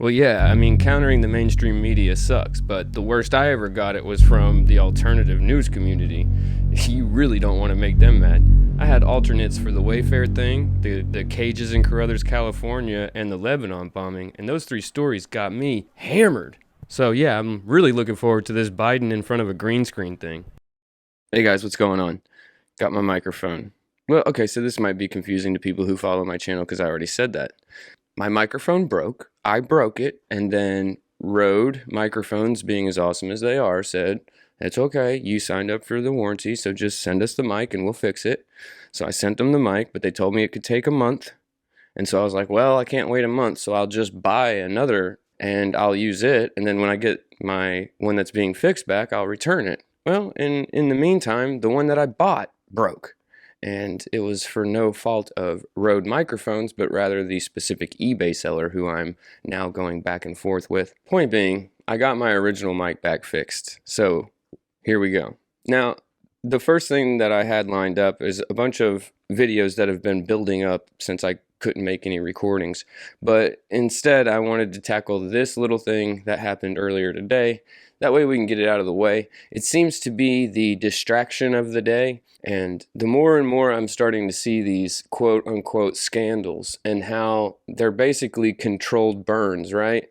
Well, yeah, I mean, countering the mainstream media sucks, but the worst I ever got it was from the alternative news community. You really don't want to make them mad. I had alternates for the Wayfair thing, the cages in Carruthers, California, and the Lebanon bombing, and those three stories got me hammered. So, yeah, I'm really looking forward to this Biden in front of a green screen thing. Hey guys, what's going on? Got my microphone. Well, okay, so this might be confusing to people who follow my channel because I already said that. My microphone broke. I broke it, and then Rode Microphones, being as awesome as they are, said, "It's okay. You signed up for the warranty, so just send us the mic and we'll fix it." So I sent them the mic, but they told me it could take a month. And so I was like, well, I can't wait a month, so I'll just buy another and I'll use it. And then when I get my one that's being fixed back, I'll return it. Well, in the meantime, the one that I bought broke. And it was for no fault of Rode Microphones, but rather the specific eBay seller who I'm now going back and forth with. Point being, I got my original mic back fixed. So here we go. Now, the first thing that I had lined up is a bunch of videos that have been building up since I couldn't make any recordings. But instead, I wanted to tackle this little thing that happened earlier today. That way we can get it out of the way. It seems to be the distraction of the day. And the more and more I'm starting to see these quote unquote scandals and how they're basically controlled burns, right?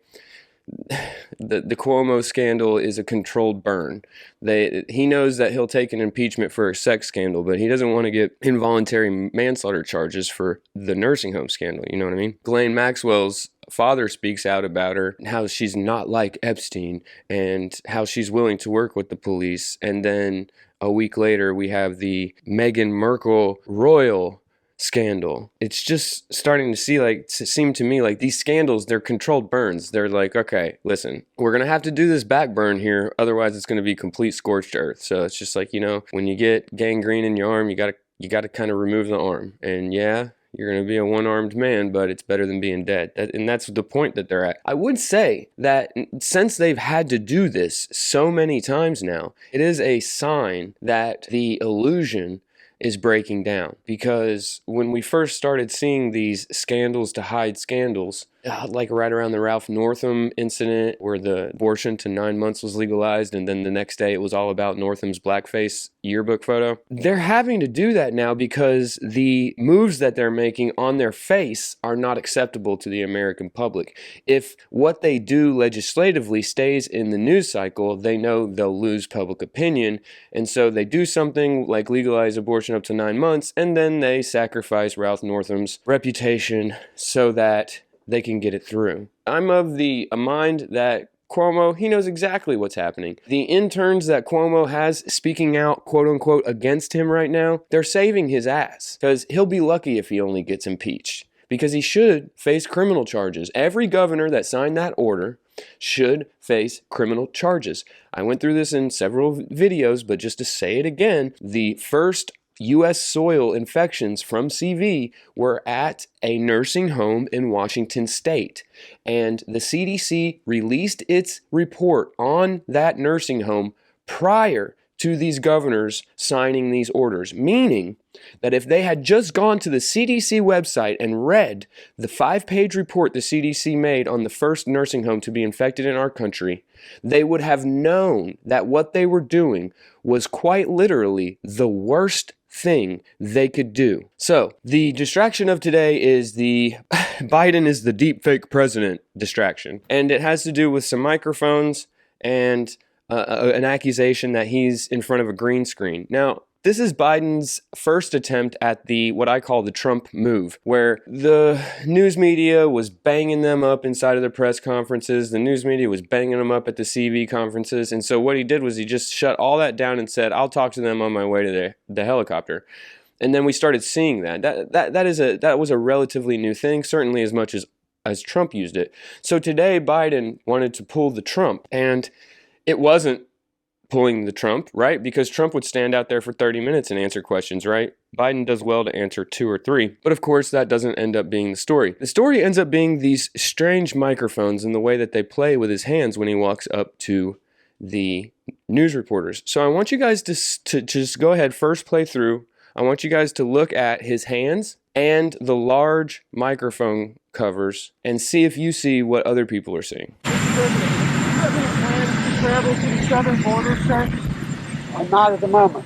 The Cuomo scandal is a controlled burn. He knows that he'll take an impeachment for a sex scandal, but he doesn't want to get involuntary manslaughter charges for the nursing home scandal. You know what I mean? Ghislaine Maxwell's father speaks out about her, how she's not like Epstein, and how she's willing to work with the police. And then a week later, we have the Meghan Markle royal scandal. It's just starting to seem to me like these scandals, they're controlled burns. They're like, okay, listen, we're going to have to do this back burn here. Otherwise, it's going to be complete scorched earth. So it's just like, you know, when you get gangrene in your arm, you got to kind of remove the arm. And yeah, you're going to be a one-armed man, but it's better than being dead. And that's the point that they're at. I would say that since they've had to do this so many times now, it is a sign that the illusion is breaking down. Because when we first started seeing these scandals to hide scandals, like right around the Ralph Northam incident where the abortion to 9 months was legalized, and then the next day it was all about Northam's blackface yearbook photo. They're having to do that now because the moves that they're making on their face are not acceptable to the American public. If what they do legislatively stays in the news cycle, they know they'll lose public opinion, and so they do something like legalize abortion up to 9 months, and then they sacrifice Ralph Northam's reputation so that they can get it through. I'm of the mind that Cuomo, he knows exactly what's happening. The interns that Cuomo has speaking out, quote unquote, against him right now, they're saving his ass. Because he'll be lucky if he only gets impeached. Because he should face criminal charges. Every governor that signed that order should face criminal charges. I went through this in several videos, but just to say it again, the first U.S. soil infections from CV were at a nursing home in Washington State. And the CDC released its report on that nursing home prior to these governors signing these orders, meaning that if they had just gone to the CDC website and read the 5-page report the CDC made on the first nursing home to be infected in our country, they would have known that what they were doing was quite literally the worst thing they could do. So the distraction of today is the Biden is the deep fake president distraction. And it has to do with some microphones and an accusation that he's in front of a green screen. Now, this is Biden's first attempt at what I call the Trump move, where the news media was banging them up inside of their press conferences. The news media was banging them up at the CV conferences. And so what he did was he just shut all that down and said, I'll talk to them on my way to the helicopter. And then we started seeing that. That was a relatively new thing, certainly as much as Trump used it. So today Biden wanted to pull the Trump, and it wasn't pulling the Trump, right? Because Trump would stand out there for 30 minutes and answer questions, right? Biden does well to answer 2 or 3. But of course, that doesn't end up being the story. The story ends up being these strange microphones and the way that they play with his hands when he walks up to the news reporters. So I want you guys to just go ahead, first play through I want you guys to look at his hands and the large microphone covers and see if you see what other people are seeing. Travel to the southern border, sir? I'm not at the moment.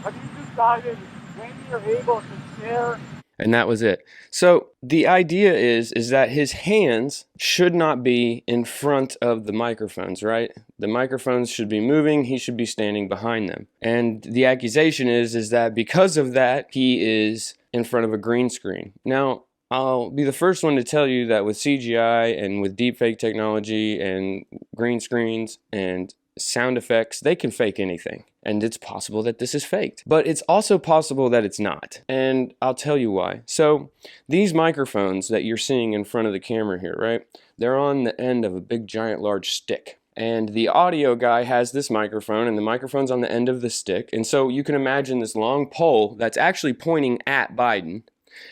Have you decided when you're able to share? And that was it. So the idea is that his hands should not be in front of the microphones, right? The microphones should be moving, he should be standing behind them. And the accusation is that because of that, he is in front of a green screen. Now, I'll be the first one to tell you that with CGI and with deepfake technology and green screens and sound effects, they can fake anything. And it's possible that this is faked. But it's also possible that it's not. And I'll tell you why. So these microphones that you're seeing in front of the camera here, right? They're on the end of a big, giant, large stick. And the audio guy has this microphone, and the microphone's on the end of the stick. And so you can imagine this long pole that's actually pointing at Biden.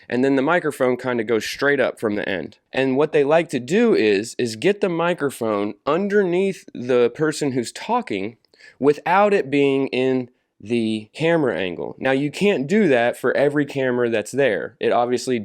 And then the microphone kind of goes straight up from the end. And what they like to do is get the microphone underneath the person who's talking without it being in the camera angle. Now you can't do that for every camera that's there. It obviously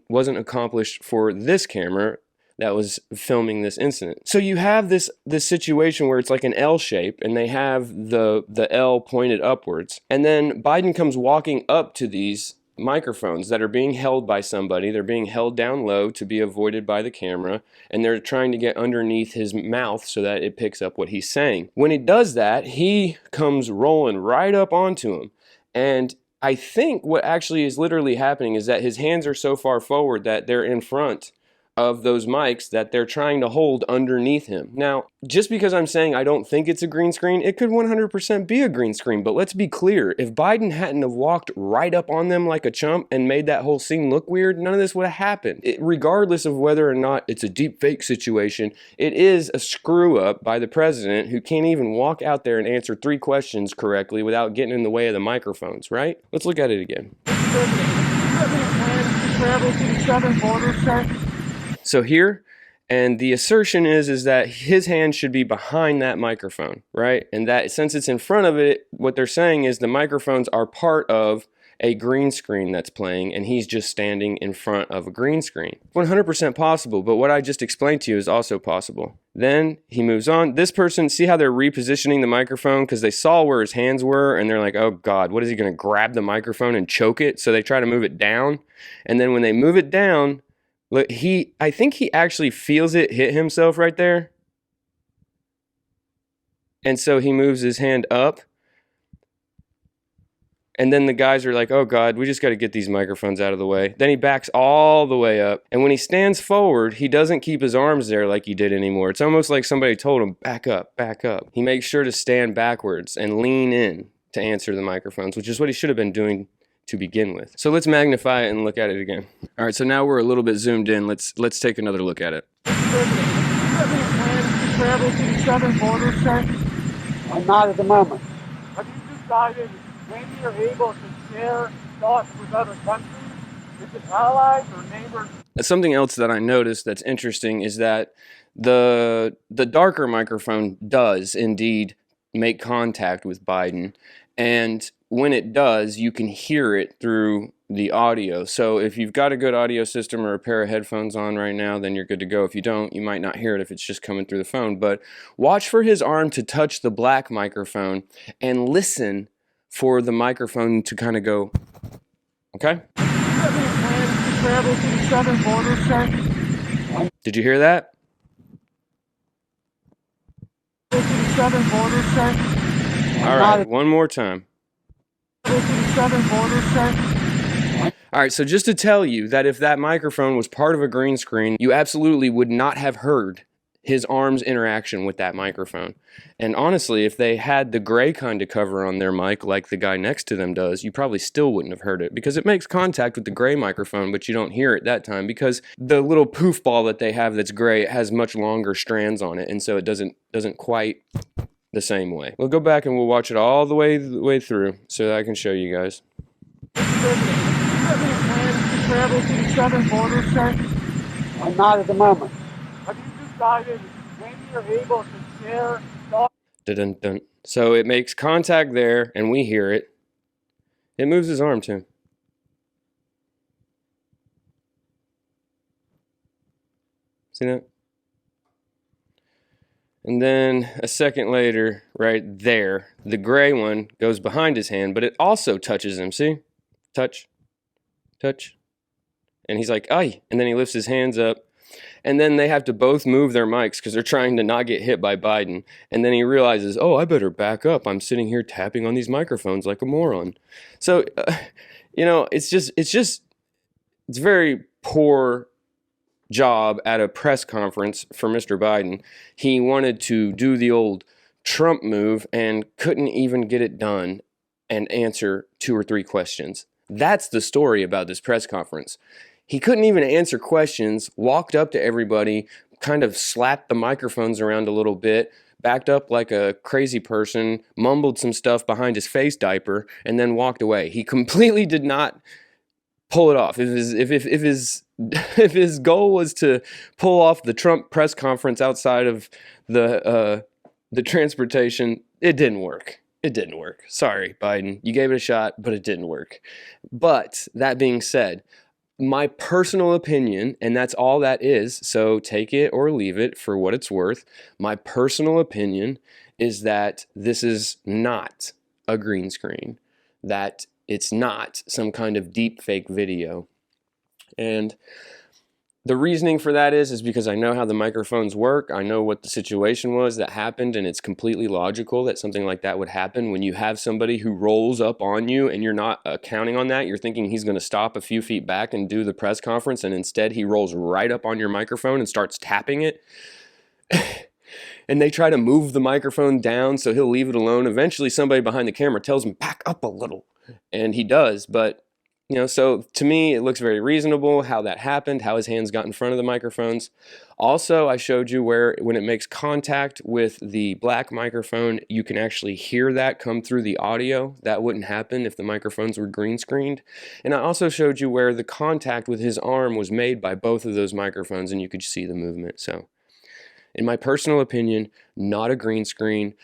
wasn't accomplished for this camera that was filming this incident. So you have this situation where it's like an L shape and they have the L pointed upwards. And then Biden comes walking up to these microphones that are being held by somebody. They're being held down low to be avoided by the camera, and they're trying to get underneath his mouth so that it picks up what he's saying. When he does that, he comes rolling right up onto him. And I think what actually is literally happening is that his hands are so far forward that they're in front of those mics that they're trying to hold underneath him. Now, just because I'm saying I don't think it's a green screen, it could 100% be a green screen, but let's be clear. If Biden hadn't have walked right up on them like a chump and made that whole scene look weird, none of this would have happened. Regardless of whether or not it's a deep fake situation, it is a screw up by the president who can't even walk out there and answer 3 questions correctly without getting in the way of the microphones, right? Let's look at it again. Travel to the southern border, sir? So here, and the assertion is that his hand should be behind that microphone, right? And that since it's in front of it, what they're saying is the microphones are part of a green screen that's playing, and he's just standing in front of a green screen. 100% possible, but what I just explained to you is also possible. Then he moves on. This person, see how they're repositioning the microphone because they saw where his hands were, and they're like, oh God, what is he going to grab the microphone and choke it? So they try to move it down, and then when they move it down, look, I think he actually feels it hit himself right there. And so he moves his hand up. And then the guys are like, oh God, we just got to get these microphones out of the way. Then he backs all the way up. And when he stands forward, he doesn't keep his arms there like he did anymore. It's almost like somebody told him, back up, back up. He makes sure to stand backwards and lean in to answer the microphones, which is what he should have been doing to begin with. So let's magnify it and look at it again. All right, so now we're a little bit zoomed in. Let's take another look at it. Travel to the southern border, sir? I'm not at the moment. Have you decided when you're able to share thoughts with other countries? Is it allies or neighbors? Something else that I noticed that's interesting is that the darker microphone does indeed make contact with Biden, and when it does, you can hear it through the audio. So if you've got a good audio system or a pair of headphones on right now, then you're good to go. If you don't, you might not hear it if it's just coming through the phone. But watch for his arm to touch the black microphone and listen for the microphone to kind of go, okay? Travel to the southern border, sir? Did you hear that? To the southern border, sir? All right, one more time. To the southern border, sir? All right, so just to tell you that if that microphone was part of a green screen, you absolutely would not have heard his arm's interaction with that microphone. And honestly, if they had the gray kind of cover on their mic like the guy next to them does, you probably still wouldn't have heard it because it makes contact with the gray microphone, but you don't hear it that time because the little poof ball that they have that's gray, it has much longer strands on it, and so it doesn't quite the same way. We'll go back and we'll watch it all the way through so that I can show you guys. Travel to the southern border, sir? I'm not at the moment. Have you decided when you're able to share thoughts? Dun-dun-dun. So it makes contact there, and we hear it. It moves his arm too. See that? And then a second later, right there, the gray one goes behind his hand, but it also touches him. See? Touch, touch. And he's like, "Ay." And then he lifts his hands up. And then they have to both move their mics because they're trying to not get hit by Biden. And then he realizes, oh, I better back up. I'm sitting here tapping on these microphones like a moron. So, it's very poor job at a press conference for Mr. Biden. He wanted to do the old Trump move and couldn't even get it done and answer 2 or 3 questions. That's the story about this press conference. He couldn't even answer questions, walked up to everybody, kind of slapped the microphones around a little bit, backed up like a crazy person, mumbled some stuff behind his face diaper, and then walked away. He completely did not pull it off. If his goal was to pull off the Trump press conference outside of the transportation, it didn't work. It didn't work. Sorry, Biden. You gave it a shot, but it didn't work. But that being said, my personal opinion, and that's all that is, so take it or leave it for what it's worth. My personal opinion is that this is not a green screen, that it's not some kind of deep fake video. And the reasoning for that is because I know how the microphones work. I know what the situation was that happened, and it's completely logical that something like that would happen when you have somebody who rolls up on you and you're not counting on that. You're thinking he's going to stop a few feet back and do the press conference, and instead he rolls right up on your microphone and starts tapping it. And they try to move the microphone down so he'll leave it alone. Eventually somebody behind the camera tells him, back up a little. And he does, but so to me, it looks very reasonable how that happened, how his hands got in front of the microphones. Also, I showed you where when it makes contact with the black microphone, you can actually hear that come through the audio. That wouldn't happen if the microphones were green screened. And I also showed you where the contact with his arm was made by both of those microphones, and you could see the movement. So, in my personal opinion, not a green screen.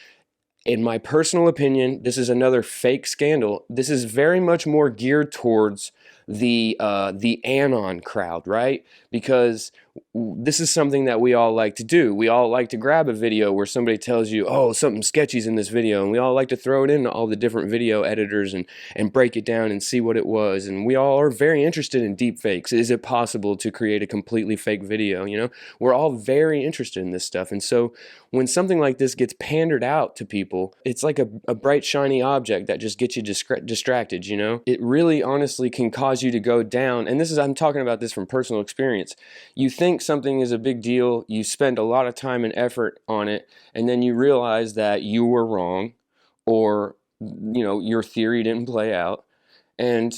In my personal opinion, this is another fake scandal. This is very much more geared towards the Anon crowd, right? Because this is something that we all like to do. We all like to grab a video where somebody tells you, oh, something sketchy's in this video, and we all like to throw it into all the different video editors and break it down and see what it was. And we all are very interested in deep fakes. Is it possible to create a completely fake video? We're all very interested in this stuff. And so when something like this gets pandered out to people, it's like a bright, shiny object that just gets you distracted, It really, honestly can cause you to go down. And I'm talking about this from personal experience. You think something is a big deal, you spend a lot of time and effort on it, and then you realize that you were wrong, or, your theory didn't play out. And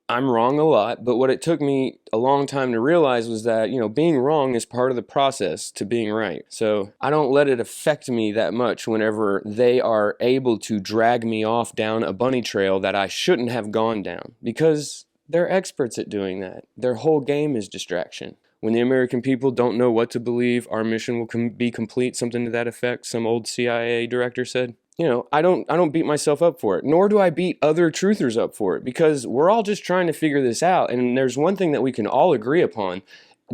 I'm wrong a lot, but what it took me a long time to realize was that, being wrong is part of the process to being right. So I don't let it affect me that much whenever they are able to drag me off down a bunny trail that I shouldn't have gone down, because they're experts at doing that. Their whole game is distraction. When the American people don't know what to believe, our mission will be complete, something to that effect, some old CIA director said. I don't beat myself up for it, nor do I beat other truthers up for it, because we're all just trying to figure this out. And there's one thing that we can all agree upon: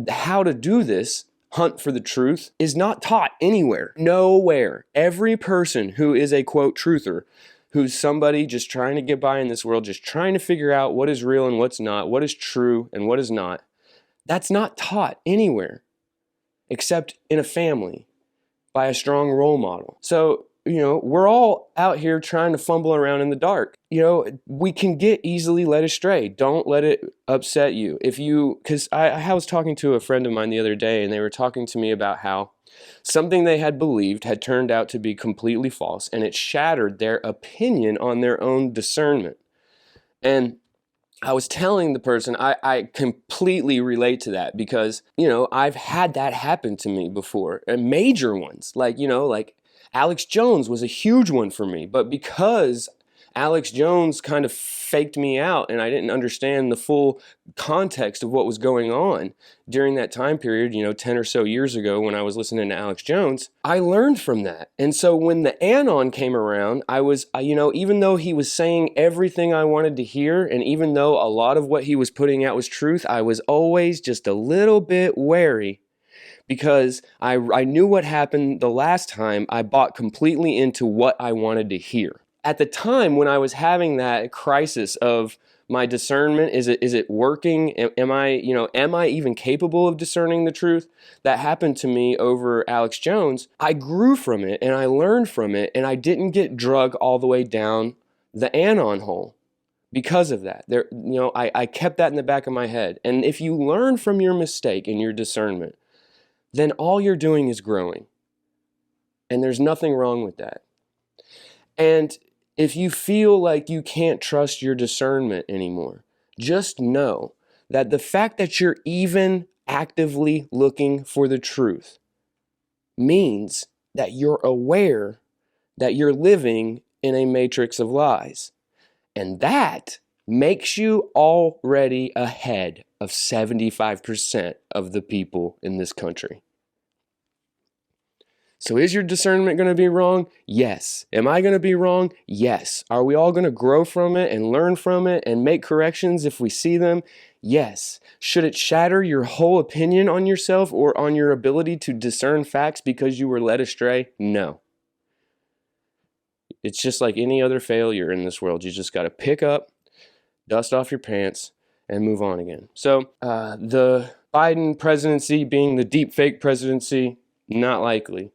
how to do this hunt for the truth is not taught anywhere, nowhere. Every person who is a quote truther, who's somebody just trying to get by in this world, just trying to figure out what is real and what's not, what is true and what is not, that's not taught anywhere except in a family by a strong role model. So we're all out here trying to fumble around in the dark. We can get easily led astray. Don't let it upset you. Because I was talking to a friend of mine the other day, and they were talking to me about how something they had believed had turned out to be completely false, and it shattered their opinion on their own discernment. And I was telling the person, I completely relate to that, because, I've had that happen to me before, and major ones, like Alex Jones was a huge one for me, but because Alex Jones kind of faked me out, and I didn't understand the full context of what was going on during that time period, 10 or so years ago when I was listening to Alex Jones. I learned from that. And so when the Anon came around, I was, even though he was saying everything I wanted to hear, and even though a lot of what he was putting out was truth, I was always just a little bit wary, because I knew what happened the last time I bought completely into what I wanted to hear. At the time when I was having that crisis of my discernment, is it working? Am I even capable of discerning the truth? That happened to me over Alex Jones. I grew from it and I learned from it, and I didn't get drug all the way down the Anon hole because of that. I kept that in the back of my head. And if you learn from your mistake in your discernment, then all you're doing is growing. And there's nothing wrong with that. And if you feel like you can't trust your discernment anymore, just know that the fact that you're even actively looking for the truth means that you're aware that you're living in a matrix of lies. And that makes you already ahead of 75% of the people in this country. So is your discernment going to be wrong? Yes. Am I going to be wrong? Yes. Are we all going to grow from it and learn from it and make corrections if we see them? Yes. Should it shatter your whole opinion on yourself or on your ability to discern facts because you were led astray? No. It's just like any other failure in this world. You just got to pick up, dust off your pants, and move on again. So the Biden presidency being the deep fake presidency, not likely.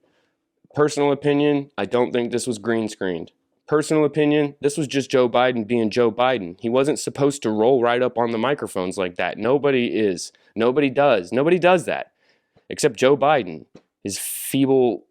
Personal opinion, I don't think this was green screened. Personal opinion, this was just Joe Biden being Joe Biden. He wasn't supposed to roll right up on the microphones like that. Nobody is. Nobody does. Nobody does that. Except Joe Biden. His feeble...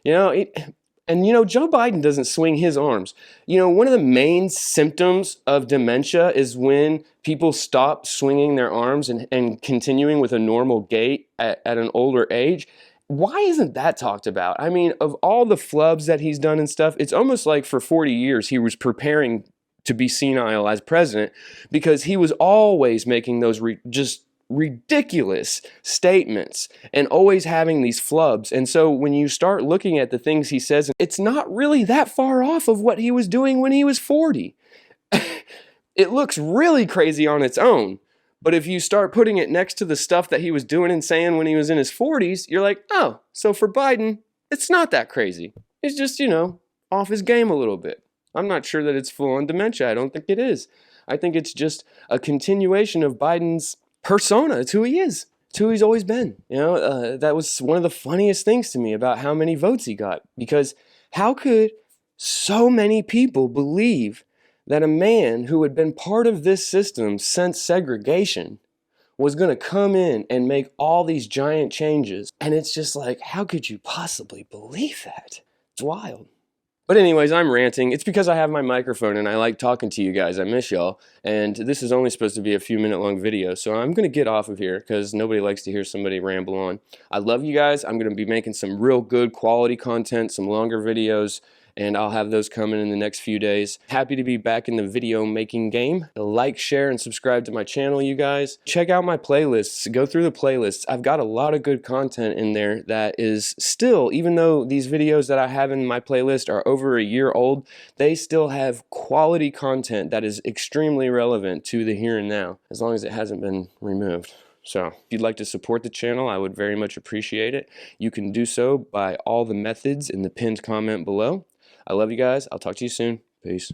Joe Biden doesn't swing his arms. One of the main symptoms of dementia is when people stop swinging their arms and continuing with a normal gait at an older age. Why isn't that talked about? I mean, of all the flubs that he's done and stuff, it's almost like for 40 years he was preparing to be senile as president, because he was always making those just ridiculous statements and always having these flubs. And so when you start looking at the things he says, it's not really that far off of what he was doing when he was 40. It looks really crazy on its own. But if you start putting it next to the stuff that he was doing and saying when he was in his 40s, you're like, oh, so for Biden, it's not that crazy. It's just, off his game a little bit. I'm not sure that it's full-on dementia. I don't think it is. I think it's just a continuation of Biden's persona. It's who he is. It's who he's always been. That was one of the funniest things to me about how many votes he got. Because how could so many people believe that a man who had been part of this system since segregation was going to come in and make all these giant changes? And it's just like, how could you possibly believe that? It's wild. But anyways, I'm ranting. It's because I have my microphone and I like talking to you guys. I miss y'all. And this is only supposed to be a few minute long video. So I'm going to get off of here because nobody likes to hear somebody ramble on. I love you guys. I'm going to be making some real good quality content, some longer videos, and I'll have those coming in the next few days. Happy to be back in the video making game. Like, share, and subscribe to my channel, you guys. Check out my playlists. Go through the playlists. I've got a lot of good content in there that is still, even though these videos that I have in my playlist are over a year old, they still have quality content that is extremely relevant to the here and now, as long as it hasn't been removed. So if you'd like to support the channel, I would very much appreciate it. You can do so by all the methods in the pinned comment below. I love you guys. I'll talk to you soon. Peace.